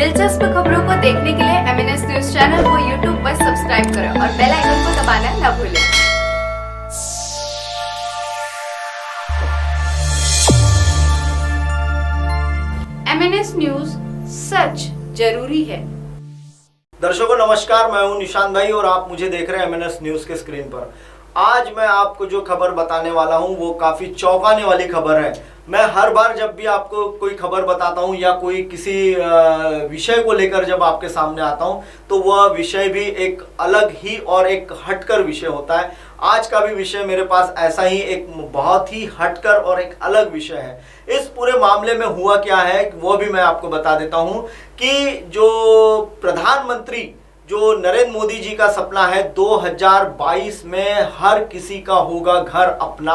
दिलचस्प खबरों को देखने के लिए MNS न्यूज चैनल को YouTube पर सब्सक्राइब करें और बेल आइकन को दबाना न भूलें। MNS न्यूज सच जरूरी है। दर्शकों नमस्कार, मैं हूं निशांत भाई और आप मुझे देख रहे हैं MNS न्यूज के स्क्रीन पर। आज मैं आपको जो खबर बताने वाला हूं वो काफी चौंकाने वाली खबर है। मैं हर बार जब भी आपको कोई खबर बताता हूं या कोई किसी विषय को लेकर जब आपके सामने आता हूं तो वह विषय भी एक अलग ही और एक हटकर विषय होता है। आज का भी विषय मेरे पास ऐसा ही एक बहुत ही हटकर और एक अलग विषय है। इस पूरे मामले में हुआ क्या है वो भी मैं आपको बता देता हूं कि जो प्रधानमंत्री जो नरेंद्र मोदी जी का सपना है 2022 में हर किसी का होगा घर अपना,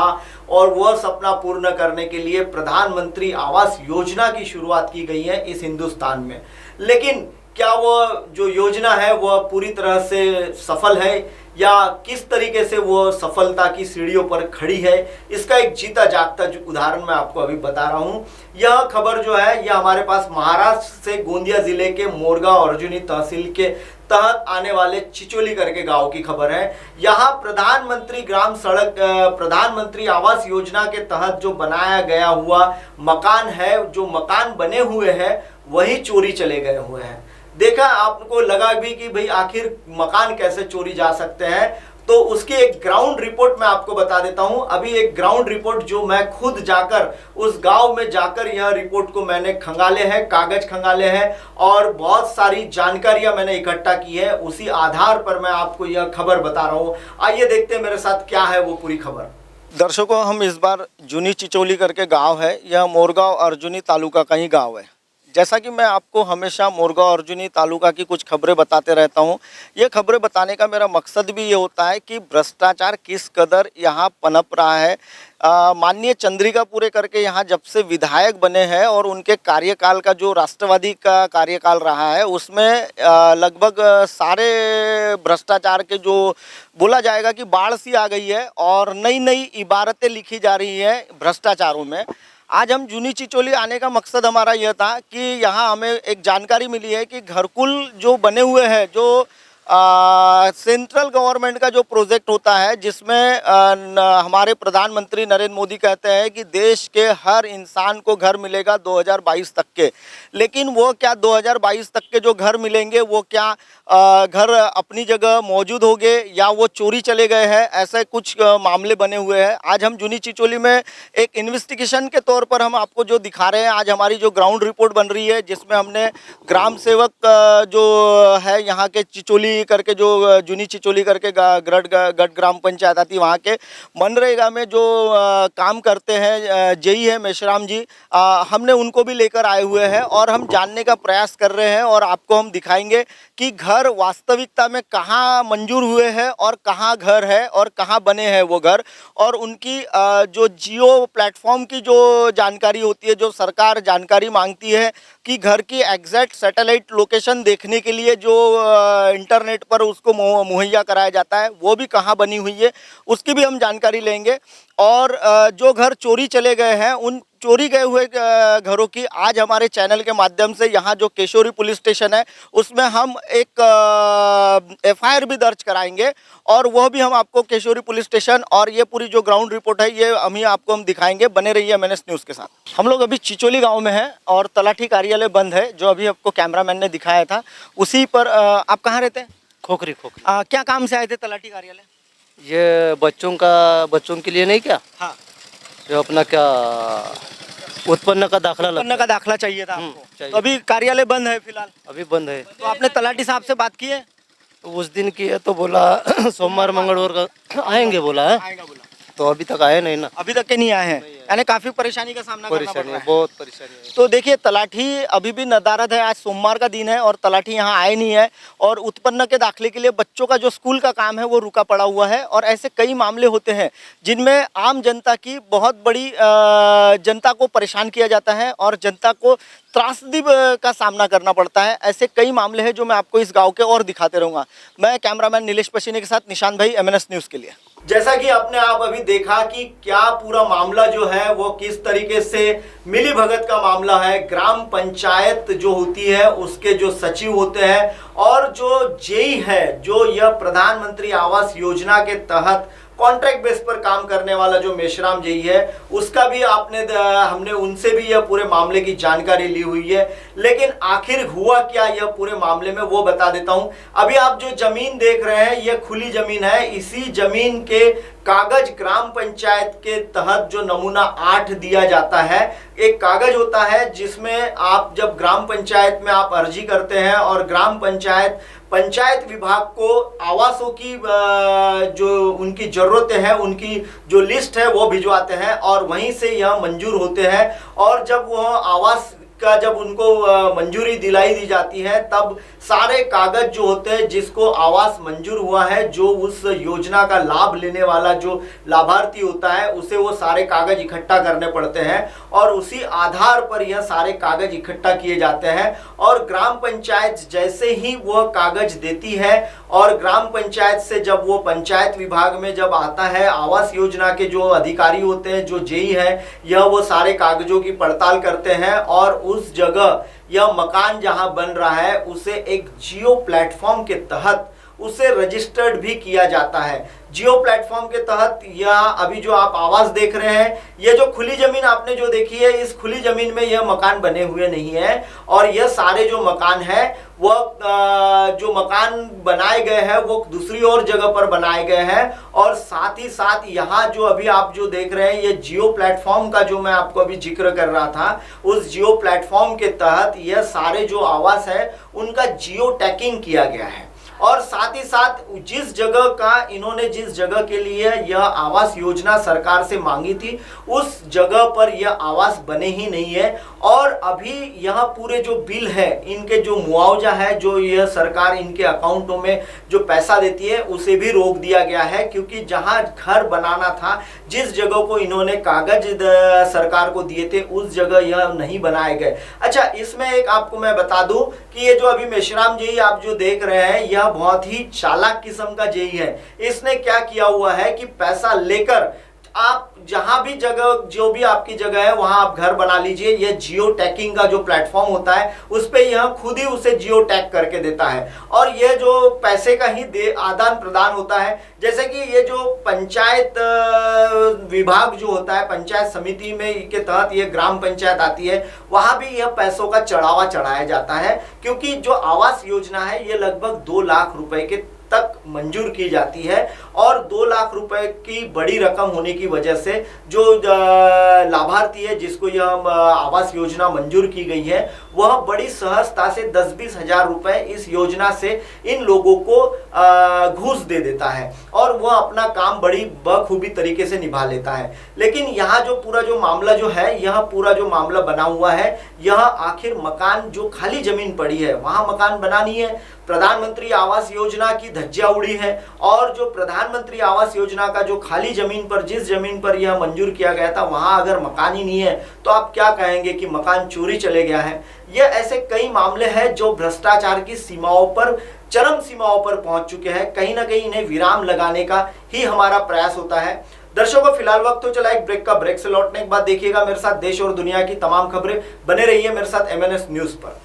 और वह सपना पूर्ण करने के लिए प्रधानमंत्री आवास योजना की शुरुआत की गई है इस हिंदुस्तान में। लेकिन क्या वह जो योजना है वह पूरी तरह से सफल है या किस तरीके से वो सफलता की सीढ़ियों पर खड़ी है, इसका एक जीता जागता जो उदाहरण मैं आपको अभी बता रहा हूं। यह खबर जो है यह हमारे पास महाराष्ट्र से गोंदिया जिले के मोरगांव अर्जुनी तहसील के तहत आने वाले चिचोली करके गांव की खबर है। यहाँ प्रधानमंत्री ग्राम सड़क प्रधानमंत्री आवास योजना के तहत जो बनाया गया हुआ मकान है, जो मकान बने हुए हैं वही चोरी चले गए हुए हैं। देखा आपको लगा भी कि भाई आखिर मकान कैसे चोरी जा सकते हैं, तो उसकी एक ग्राउंड रिपोर्ट मैं आपको बता देता हूं। अभी एक ग्राउंड रिपोर्ट जो मैं खुद जाकर उस गांव में जाकर यह रिपोर्ट को मैंने खंगाले हैं, कागज खंगाले हैं और बहुत सारी जानकारियां मैंने इकट्ठा की है। उसी आधार पर मैं आपको यह खबर बता रहा हूं। आइए देखते हैं मेरे साथ क्या है वो पूरी खबर। दर्शकों, हम इस बार जूनी चिचोली करके गाँव है, यह मोरगांव अर्जुनी तालुका का ही गाँव है। जैसा कि मैं आपको हमेशा मोरगांव अर्जुनी तालुका की कुछ खबरें बताते रहता हूं, ये खबरें बताने का मेरा मकसद भी ये होता है कि भ्रष्टाचार किस कदर यहाँ पनप रहा है। माननीय चंद्रिकापुरे करके यहाँ जब से विधायक बने हैं और उनके कार्यकाल का जो राष्ट्रवादी का कार्यकाल रहा है उसमें लगभग सारे भ्रष्टाचार के जो बोला जाएगा कि बाढ़ सी आ गई है और नई नई इबारतें लिखी जा रही हैं भ्रष्टाचारों में। आज हम जूनी चिचोली आने का मकसद हमारा यह था कि यहाँ हमें एक जानकारी मिली है कि घरकुल जो बने हुए हैं, जो सेंट्रल गवर्नमेंट का जो प्रोजेक्ट होता है जिसमें हमारे प्रधानमंत्री नरेंद्र मोदी कहते हैं कि देश के हर इंसान को घर मिलेगा 2022 तक के। लेकिन वो क्या 2022 तक के जो घर मिलेंगे वो क्या घर अपनी जगह मौजूद होंगे या वो चोरी चले गए हैं, ऐसे कुछ मामले बने हुए हैं। आज हम जूनी चिचोली में एक इन्वेस्टिगेशन के तौर पर हम आपको जो दिखा रहे हैं, आज हमारी जो ग्राउंड रिपोर्ट बन रही है जिसमें हमने ग्राम सेवक जो है यहाँ के चिचोली करके जो जूनी चिचोली करके गढ़ ग्राम पंचायत आती वहाँ के मनरेगा में जो काम करते हैं जेई है मेश्राम जी, हमने उनको भी लेकर आए हुए हैं और हम जानने का प्रयास कर रहे हैं और आपको हम दिखाएंगे कि घर वास्तविकता में कहाँ मंजूर हुए हैं और कहाँ घर है और कहाँ बने हैं वो घर, और उनकी जो जियो प्लेटफॉर्म की जो जानकारी होती है, जो सरकार जानकारी मांगती है कि घर की एग्जैक्ट सैटेलाइट लोकेशन देखने के लिए जो इंटरनेट पर उसको मुहैया कराया जाता है वो भी कहाँ बनी हुई है उसकी भी हम जानकारी लेंगे। और जो घर चोरी चले गए हैं उन चोरी गए हुए घरों की आज हमारे चैनल के माध्यम से यहाँ जो केशोरी पुलिस स्टेशन है उसमें हम एक FIR भी दर्ज कराएंगे और वह भी हम आपको केशोरी पुलिस स्टेशन और ये पूरी जो ग्राउंड रिपोर्ट है ये हम दिखाएंगे। बने रहिए MNS न्यूज़ के साथ। हम लोग अभी चिचोली गाँव में हैं और तलाठी कार्यालय बंद है जो अभी आपको कैमरामैन ने दिखाया था उसी पर। आप कहाँ रहते हैं? खोखरी। क्या काम से आए थे तलाठी कार्यालय? ये बच्चों के लिए नहीं क्या? हाँ, जो अपना क्या उत्पन्न का दाखला चाहिए था आपको। चाहिए। तो अभी कार्यालय बंद है फिलहाल? अभी बंद है। तो आपने तलाठी साहब से बात की है? तो उस दिन की है तो बोला सोमवार मंगलवार का आएंगे बोला है, आएगा बोला। तो अभी तक आए नहीं ना। अभी तक के नहीं आए हैं, यानी काफी परेशानी का सामना करना पड़ परेशानी रहा है, है। बहुत परेशानी है। तो देखिए तलाठी अभी भी नदारद है। आज सोमवार का दिन है और तलाठी यहाँ आए नहीं है और उत्पन्न के दाखिले के लिए बच्चों का जो स्कूल का काम है वो रुका पड़ा हुआ है। और ऐसे कई मामले होते हैं जिनमें आम जनता की बहुत बड़ी जनता को परेशान किया जाता है और जनता को त्रासदी का सामना करना पड़ता है। ऐसे कई मामले हैं जो मैं आपको इस गाँव के और दिखाते रहूँगा। मैं कैमरामैन नीलेश पसीने के साथ निशांत भाई, MNS न्यूज़ के लिए। जैसा कि आपने अभी देखा कि क्या पूरा मामला जो है वो किस तरीके से मिली भगत का मामला है। ग्राम पंचायत जो होती है उसके जो सचिव होते हैं और जो जेई है, जो यह प्रधानमंत्री आवास योजना के तहत कॉन्ट्रैक्ट बेस पर काम करने वाला जो मेश्राम जी है, उसका भी हमने उनसे भी यह पूरे मामले की जानकारी ली हुई है। लेकिन आखिर हुआ क्या यह पूरे मामले में, वो बता देता हूं। अभी आप जो जमीन देख रहे हैं यह खुली जमीन है। इसी जमीन के कागज ग्राम पंचायत के तहत जो नमूना 8 दिया जाता है, एक कागज होता है जिसमें आप जब ग्राम पंचायत में आप अर्जी करते हैं और ग्राम पंचायत विभाग को आवासों की जो उनकी जरूरतें हैं, उनकी जो लिस्ट है वो भिजवाते हैं और वहीं से यह मंजूर होते हैं। और जब वह आवास का जब उनको मंजूरी दिलाई दी जाती है, तब सारे कागज जो होते हैं जिसको आवास मंजूर हुआ है, जो उस योजना का लाभ लेने वाला जो लाभार्थी होता है, उसे वो सारे कागज इकट्ठा करने पड़ते हैं और उसी आधार पर यह सारे कागज इकट्ठा किए जाते हैं। और ग्राम पंचायत जैसे ही वह कागज देती है और ग्राम पंचायत से जब वो पंचायत विभाग में जब आता है, आवास योजना के जो अधिकारी होते हैं, जो जेई है, यह वो सारे कागजों की पड़ताल करते हैं और उस जगह यह मकान जहां बन रहा है उसे एक जियो प्लेटफॉर्म के तहत उसे रजिस्टर्ड भी किया जाता है। जियो प्लेटफॉर्म के तहत यह अभी जो आप आवास देख रहे हैं, ये जो खुली जमीन आपने जो देखी है, इस खुली जमीन में यह मकान बने हुए नहीं है और यह सारे जो मकान है वह जो मकान बनाए गए हैं वो दूसरी और जगह पर बनाए गए हैं। और साथ ही साथ यहाँ जो अभी आप जो देख रहे हैं, ये जियो प्लेटफॉर्म का जो मैं आपको अभी जिक्र कर रहा था, उस जियो प्लेटफॉर्म के तहत यह सारे जो आवास है उनका जियो टैगिंग किया गया है। और साथ ही साथ जिस जगह के लिए यह आवास योजना सरकार से मांगी थी, उस जगह पर यह आवास बने ही नहीं है। और अभी यह पूरे जो बिल है, इनके जो मुआवजा है, जो यह सरकार इनके अकाउंटों में जो पैसा देती है, उसे भी रोक दिया गया है। क्योंकि जहां घर बनाना था, जिस जगह को इन्होंने कागज सरकार को दिए थे, उस जगह यह नहीं बनाए गए। अच्छा, इसमें एक आपको मैं बता दूं कि ये जो अभी मेश्राम जी आप जो देख रहे हैं, यह बहुत ही चालाक किस्म का जेई है। इसने क्या किया हुआ है कि पैसा लेकर आप जहां भी जगह, जो भी आपकी जगह है, वहां आप घर बना लीजिए। यह जियो टैगिंग का जो प्लेटफॉर्म होता है, उस पे यह खुद ही उसे जियो टैग करके देता है और यह जो पैसे का ही आदान प्रदान होता है। जैसे कि ये जो पंचायत विभाग जो होता है, पंचायत समिति में के तहत ये ग्राम पंचायत आती है, वहां भी यह पैसों का चढ़ावा चढ़ाया जाता है। क्योंकि जो आवास योजना है ये लगभग 2 लाख रुपए के तक मंजूर की जाती है और 2 लाख रुपए की बड़ी रकम होने की वजह से जो लाभार्थी है, जिसको यह आवास योजना मंजूर की गई है, वह बड़ी सहजता से 10-20 हजार रुपए इस योजना से इन लोगों को घूस दे देता है और वह अपना काम बड़ी बखूबी तरीके से निभा लेता है। लेकिन यहाँ जो पूरा जो मामला जो है, यह पूरा जो मामला बना हुआ है, यह आखिर मकान जो खाली जमीन पड़ी है वहां मकान बना नहीं है। प्रधानमंत्री आवास योजना की धज्जियां उड़ी है और जो प्रधानमंत्री आवास योजना का जो खाली जमीन पर, जिस जमीन पर यह मंजूर किया गया था, वहां अगर मकान ही नहीं है तो आप क्या कहेंगे कि मकान चोरी चले गया है। यह ऐसे कई मामले हैं जो भ्रष्टाचार की सीमाओं पर, चरम सीमाओं पर पहुंच चुके हैं। कहीं ना कहीं इन्हें विराम लगाने का ही हमारा प्रयास होता है। दर्शकों, फिलहाल वक्त तो चला एक ब्रेक का। ब्रेक से लौटने के बाद देखिएगा मेरे साथ देश और दुनिया की तमाम खबरें। बने रहिए मेरे साथ MNS न्यूज पर।